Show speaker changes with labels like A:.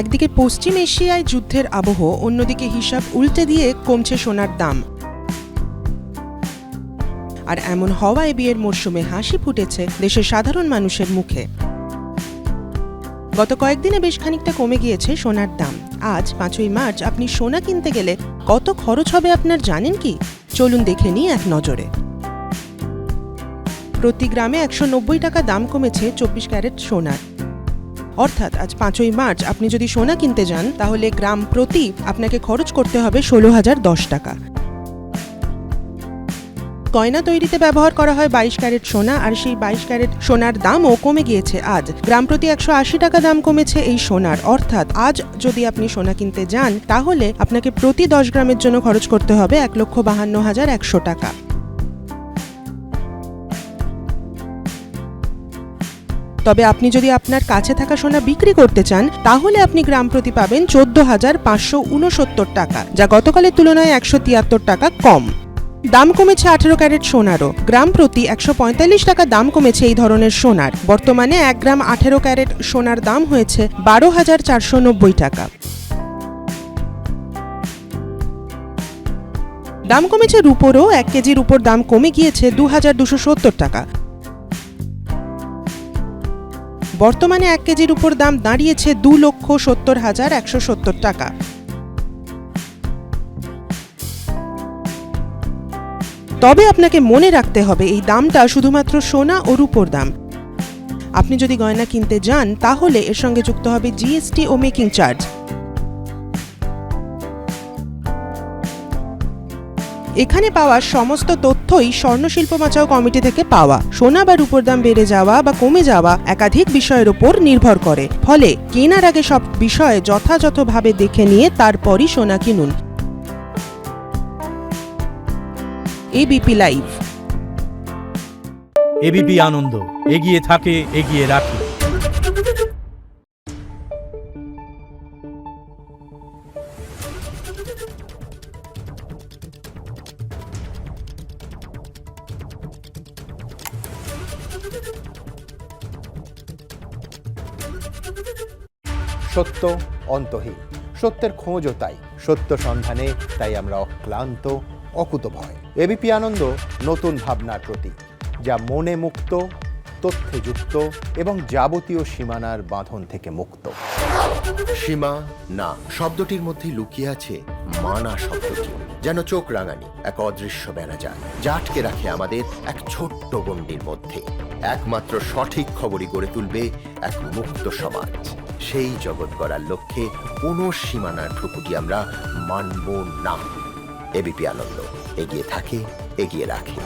A: একদিকে পশ্চিম এশিয়ায় যুদ্ধের আবহ, অন্যদিকে হিসাব উল্টে দিয়ে কমছে সোনার দাম। আর এমন হওয়ায় বিয়ের মরশুমে হাসি ফুটেছে দেশের সাধারণ মানুষের মুখে। গত কয়েকদিনে বেশ খানিকটা কমে গিয়েছে সোনার দাম। আজ 5ই মার্চ আপনি সোনা কিনতে গেলে কত খরচ হবে আপনার জানেন কি? চলুন দেখে নিই এক নজরে। প্রতি গ্রামে 190 টাকা দাম কমেছে 24 ক্যারেট সোনার। অর্থাৎ আজ 5ই মার্চ আপনি যদি সোনা কিনতে যান তাহলে গ্রাম প্রতি আপনাকে খরচ করতে হবে 16,010 টাকা। গয়না তৈরিতে ব্যবহার করা হয় 22 ক্যারেট সোনা, আর সেই 22 ক্যারেট সোনার দামও কমে গিয়েছে। আজ গ্রাম প্রতি 180 টাকা দাম কমেছে এই সোনার। অর্থাৎ আজ যদি আপনি সোনা কিনতে যান তাহলে আপনাকে প্রতি 10 গ্রামের জন্য খরচ করতে হবে 1,52,100 টাকা। তবে আপনি যদি আপনার কাছে থাকা সোনা বিক্রি করতে চান তাহলে আপনি গ্রাম প্রতি পাবেন 14,569 টাকা, যা গতকালের তুলনায় 173 টাকা কম। দাম কমেছে 18 ক্যারেট সোনারও। গ্রাম প্রতি 145 টাকা দাম কমেছে এই ধরনের সোনার। বর্তমানে 1 গ্রাম 18 ক্যারেট সোনার দাম হয়েছে 12,490 টাকা। দাম কমেছে রূপোরও। 1 কেজি রূপোর দাম কমে গিয়েছে 2,270 টাকা। বর্তমানে 1 কেজির উপর দাম দাঁড়িয়েছে 2,70,170 টাকা। তবে আপনাকে মনে রাখতে হবে এই দামটা শুধুমাত্র সোনা ও রূপোর দাম। আপনি যদি গয়না কিনতে যান তাহলে এর সঙ্গে যুক্ত হবে জিএসটি ও মেকিং চার্জ। এখানে পাওয়া সমস্ত তথ্যই স্বর্ণশিল্প বাঁচাও কমিটি থেকে পাওয়া। সোনা বা রূপোর দাম বেড়ে যাওয়া বা কমে যাওয়া একাধিক বিষয়ের উপর নির্ভর করে। ফলে কেনার আগে সব বিষয় যথাযথভাবে দেখে নিয়ে তারপরই সোনা কিনুন। ABP live.
B: এবিপি আনন্দ, এগিয়ে থাকে, এগিয়ে রাখে।
C: সত্য অন্তহীন, সত্যের খোঁজও তাই, সত্য সন্ধানে তাই আমরা অক্লান্ত, অকুতভয়। এবিপি আনন্দ নতুন ভাবনার প্রতীক, যা মনে মুক্ত, তথ্যে যুক্ত এবং যাবতীয় সীমানার বাঁধন থেকে মুক্ত।
D: সীমা না শব্দটির মধ্যে লুকিয়ে আছে মানা শব্দটি, যেন চোখ রাঙানি এক অদৃশ্য বেড়াজাল, যা আটকে রাখে আমাদের এক ছোট্ট গণ্ডির মধ্যে। একমাত্র সঠিক খবরই গড়ে তুলবে এক মুক্ত সমাজ। সেই জগৎ গড়ার লক্ষ্যে কোনো সীমানার ঠুকুটি আমরা মানব না। এবিপি আনন্দ, এগিয়ে থাকে, এগিয়ে রাখে।